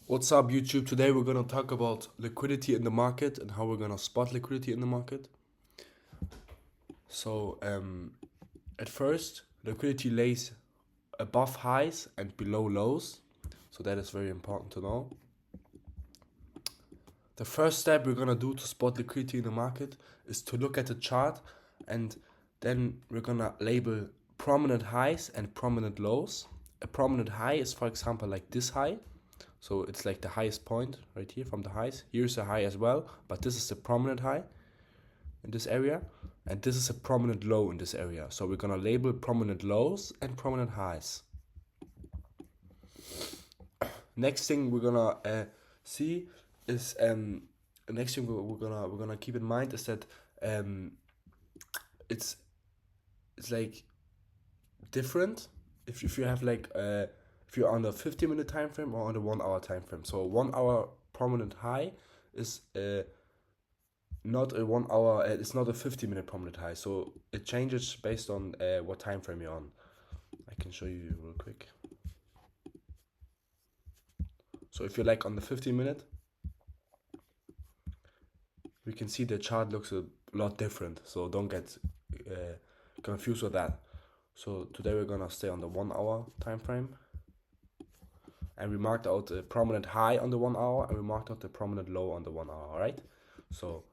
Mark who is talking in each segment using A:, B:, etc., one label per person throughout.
A: What's up, YouTube? Today we're gonna talk about liquidity in the market and how we're gonna spot liquidity in the market. So, at first, liquidity lays above highs and below lows. So that is very important to know. The first step we're gonna do to spot liquidity in the market is to look at the chart, and then we're gonna label prominent highs and prominent lows. A prominent high is, for example, like this high. So it's like the highest point right here from the highs. Here's a high as well, but this is a prominent high in this area, and this is a prominent low in this area. So we're gonna label prominent lows and prominent highs. Next thing we're gonna see is next thing we're gonna keep in mind is that it's like different if you have like if you're on the 50-minute time frame or on the 1 hour time frame. So 1 hour prominent high is not a 1 hour, it's not a 50-minute prominent high, so it changes based on what time frame you're on. I can show you real quick. So if you're like on the 50-minute, we can see the chart looks a lot different, so don't get confused with that. So today we're gonna stay on the 1 hour time frame, and we marked out the prominent high on the 1 hour, and we marked out the prominent low on the 1 hour. All right, so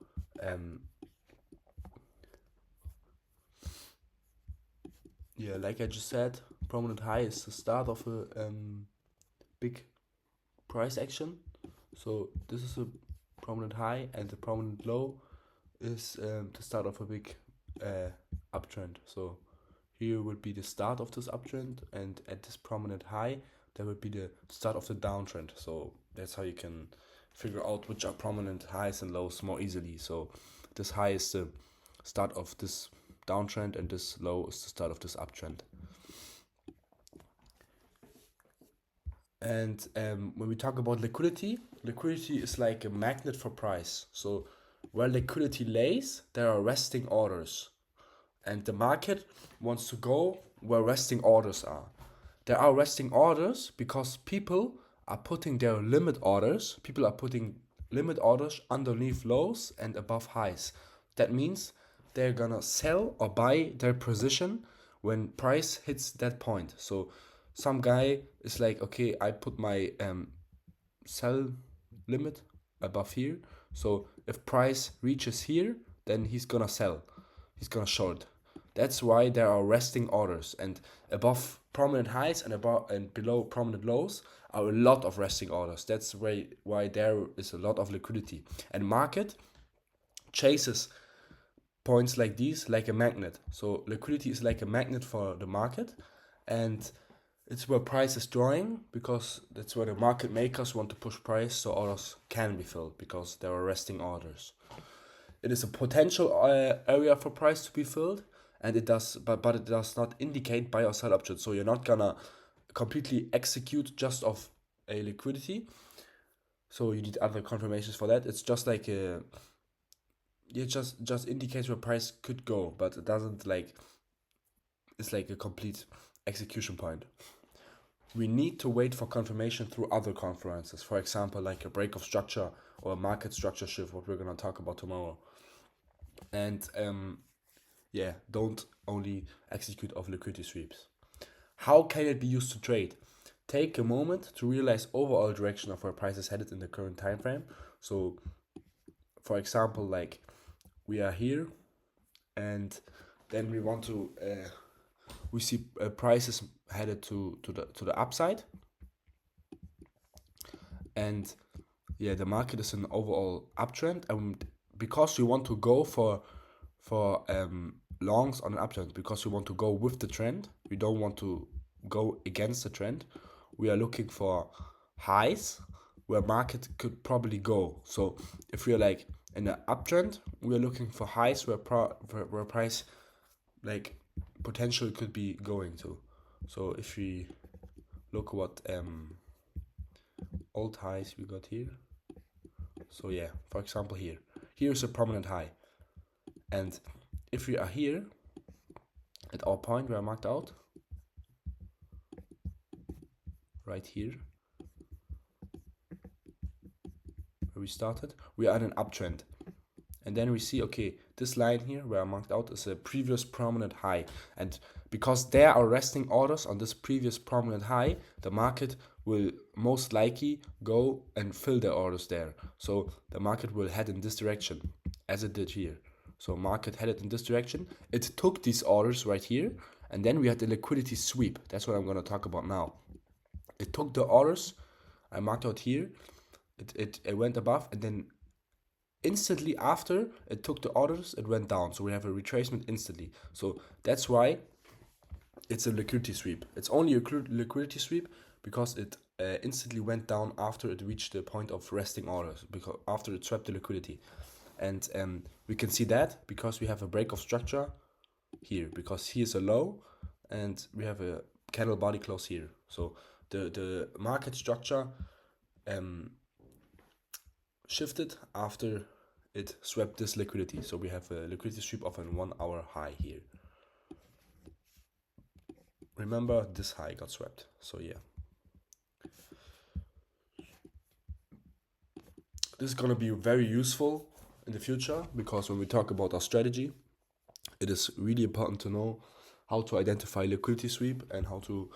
A: yeah, like I just said, prominent high is the start of a big price action. So this is a prominent high, and the prominent low is the start of a big uptrend. So here would be the start of this uptrend, and at this prominent high there would be the start of the downtrend. So that's how you can figure out which are prominent highs and lows more easily. So this high is the start of this downtrend, and this low is the start of this uptrend. And when we talk about liquidity, liquidity is like a magnet for price. So where liquidity lays, there are resting orders, and the market wants to go where resting orders are. There are resting orders because people are putting their limit orders. People are putting limit orders underneath lows and above highs. That means they're gonna sell or buy their position when price hits that point. So some guy is like, okay, I put my sell limit above here. So if price reaches here, then he's gonna sell. He's gonna short. That's why there are resting orders, and above prominent highs and above and below prominent lows are a lot of resting orders. That's why there is a lot of liquidity, and market chases points like these like a magnet. So liquidity is like a magnet for the market, and it's where price is drawing, because that's where the market makers want to push price so orders can be filled, because there are resting orders. It is a potential area for price to be filled, and it does, but it does not indicate buy or sell option. So you're not gonna completely execute just off a liquidity. So you need other confirmations for that. It's just like it just indicates where price could go, but it doesn't like, it's like a complete execution point. We need to wait for confirmation through other conferences, for example, like a break of structure or a market structure shift, what we're gonna talk about tomorrow. And yeah, don't only execute off liquidity sweeps. How can it be used to trade? Take a moment to realize overall direction of where price is headed in the current time frame. So, for example, like we are here, and then we want to we see prices headed to the upside, and yeah, the market is an overall uptrend, and because we want to go for longs on an uptrend, because we want to go with the trend, we don't want to go against the trend. We are looking for highs where market could probably go. So if we're like in an uptrend, we are looking for highs where price like potential could be going to. So if we look what old highs we got here. So yeah, for example, here's a prominent high, and if we are here at our point where I marked out right here, restarted, we are in an uptrend. And then we see, okay, this line here where I marked out is a previous prominent high. And because there are resting orders on this previous prominent high, the market will most likely go and fill the orders there. So the market will head in this direction, as it did here. So market headed in this direction. It took these orders right here, and then we had the liquidity sweep. That's what I'm going to talk about now. It took the orders, I marked out here, it went above, and then instantly after it took the orders, it went down. So we have a retracement instantly. So that's why it's a liquidity sweep. It's only a liquidity sweep because it instantly went down after it reached the point of resting orders, because after it swept the liquidity. And we can see that because we have a break of structure here, because here's a low and we have a candle body close here. So the market structure shifted after it swept this liquidity. So we have a liquidity sweep of a 1 hour high here. Remember, this high got swept. So yeah, this is gonna be very useful in the future, because when we talk about our strategy, it is really important to know how to identify liquidity sweep and how to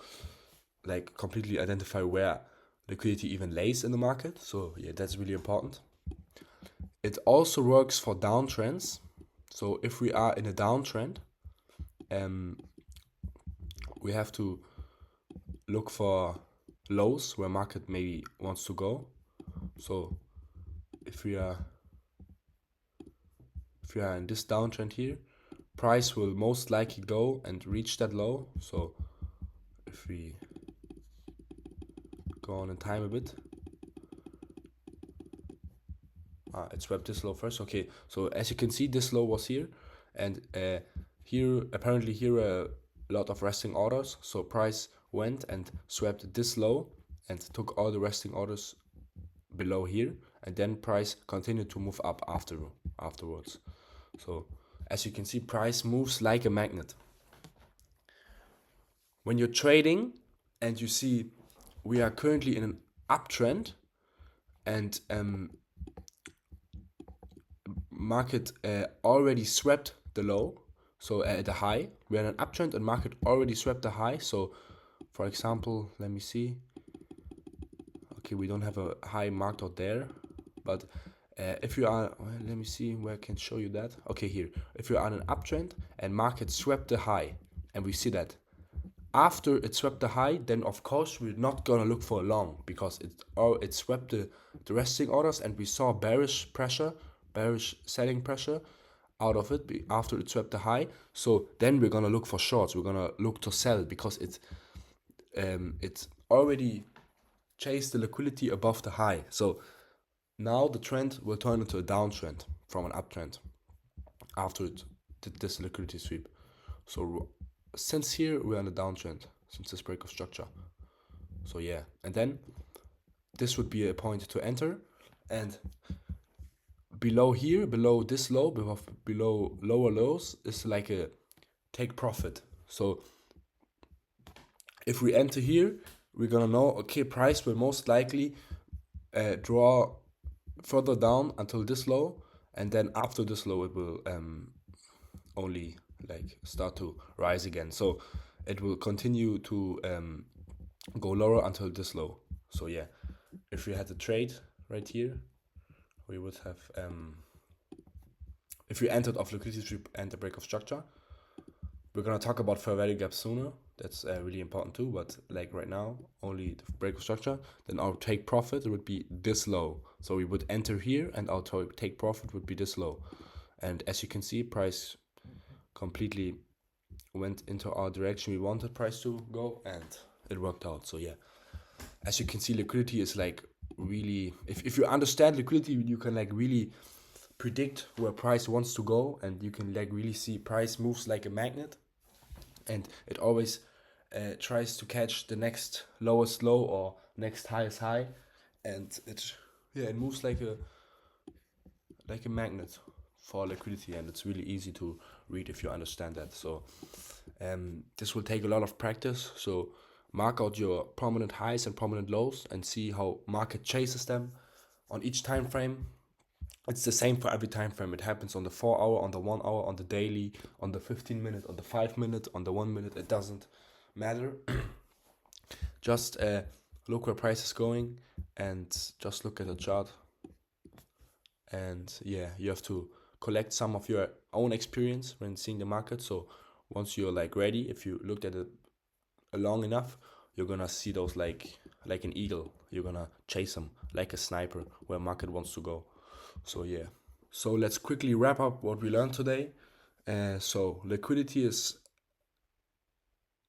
A: like completely identify where liquidity even lays in the market. So yeah, that's really important. It also works for downtrends. So if we are in a downtrend, we have to look for lows where market maybe wants to go. So if we are in this downtrend here, price will most likely go and reach that low. So if we go on in time a bit, it swept this low first. Okay, so as you can see, this low was here, and here apparently here a lot of resting orders. So price went and swept this low and took all the resting orders below here, and then price continued to move up afterwards. So as you can see, price moves like a magnet. When you're trading and you see we are currently in an uptrend and market already swept the low, so at the high, we're in an uptrend and market already swept the high. So for example, let me see. Okay, we don't have a high marked out there, but if you are, well, let me see where I can show you that. Okay, here, if you're on an uptrend and market swept the high, and we see that after it swept the high, then of course we're not gonna look for a long, because it swept the resting orders, and we saw bearish selling pressure out of it after it swept the high. So then we're gonna look for shorts. We're gonna look to sell because it's already chased the liquidity above the high. So now the trend will turn into a downtrend from an uptrend after it did this liquidity sweep. So since here we're on a downtrend, since this break of structure. So yeah, and then this would be a point to enter, and below here, below this low, below lower lows is like a take profit. So if we enter here, we're gonna know, okay, price will most likely draw further down until this low, and then after this low it will only like start to rise again. So it will continue to go lower until this low. So yeah, if we had a trade right here, we would have if we entered off liquidity sweep and the break of structure. We're gonna talk about fair value gap sooner. That's really important too, but like right now, only the break of structure. Then our take profit would be this low. So we would enter here, and our take profit would be this low. And as you can see, price completely went into our direction we wanted price to go, and it worked out. So yeah, as you can see, liquidity is like really, if you understand liquidity, you can like really predict where price wants to go, and you can like really see price moves like a magnet, and it always tries to catch the next lowest low or next highest high, and it moves like a magnet for liquidity, and it's really easy to read if you understand that. So this will take a lot of practice. So mark out your prominent highs and prominent lows and see how market chases them. on each time frame. It's the same for every time frame. It happens on the 4 hour, on the 1 hour, on the daily, on the 15 minute, on the 5 minute, on the 1 minute. It doesn't matter. Just look where price is going and just look at the chart. And yeah, you have to collect some of your own experience when seeing the market. So once you're like ready, if you looked at it long enough, you're gonna see those like an eagle. You're gonna chase them like a sniper where market wants to go. So yeah. So let's quickly wrap up what we learned today. So liquidity is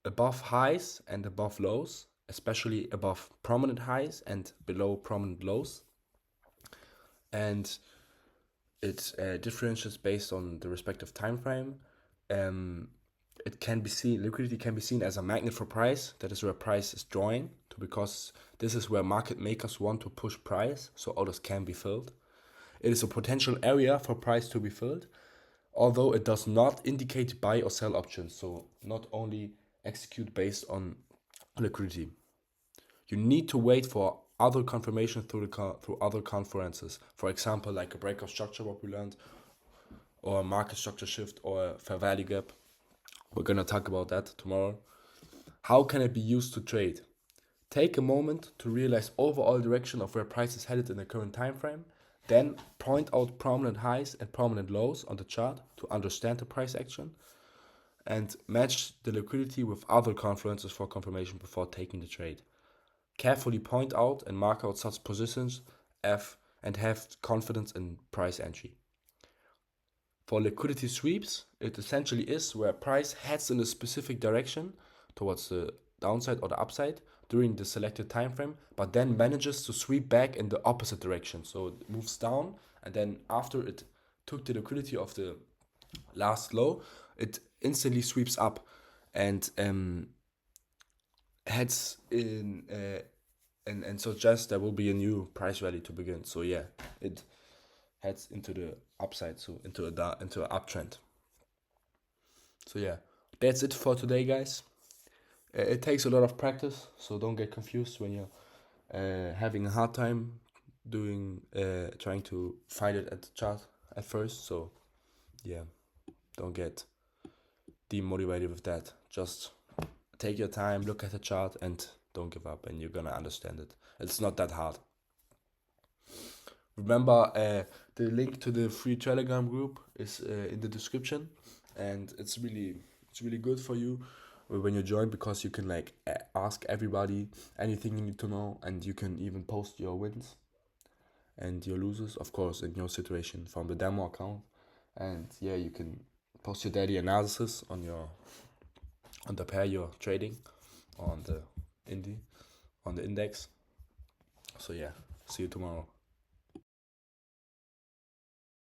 A: above highs and above lows, especially above prominent highs and below prominent lows. And it differentiates based on the respective time frame. It can be seen, liquidity can be seen as a magnet for price. That is where price is drawing to, because this is where market makers want to push price, so orders can be filled. It is a potential area for price to be filled, although it does not indicate buy or sell options. So not only execute based on liquidity. You need to wait for other confirmation through other conferences. For example, like a breakout structure, what we learned, or a market structure shift, or a fair value gap. We're gonna talk about that tomorrow. How can it be used to trade? Take a moment to realize overall direction of where price is headed in the current time frame. Then point out prominent highs and prominent lows on the chart to understand the price action. And match the liquidity with other confluences for confirmation before taking the trade. Carefully point out and mark out such positions and have confidence in price entry. For liquidity sweeps, it essentially is where price heads in a specific direction towards the downside or the upside during the selected time frame, but then manages to sweep back in the opposite direction. So it moves down, and then after it took the liquidity of the last low, it instantly sweeps up and heads in and suggests there will be a new price rally to begin. So yeah, it heads into the upside, so into an uptrend. So yeah, that's it for today, guys. It takes a lot of practice, so don't get confused when you're having a hard time trying to find it at the chart at first. So yeah, don't get demotivated with that. Just take your time, look at the chart, and don't give up, and you're gonna understand it. It's not that hard. Remember, the link to the free Telegram group is in the description, and it's really good for you when you join, because you can like ask everybody anything you need to know, and you can even post your wins and your losses, of course, in your situation from the demo account. And yeah, you can post your daily analysis on the pair you're trading, on the index. So yeah, see you tomorrow.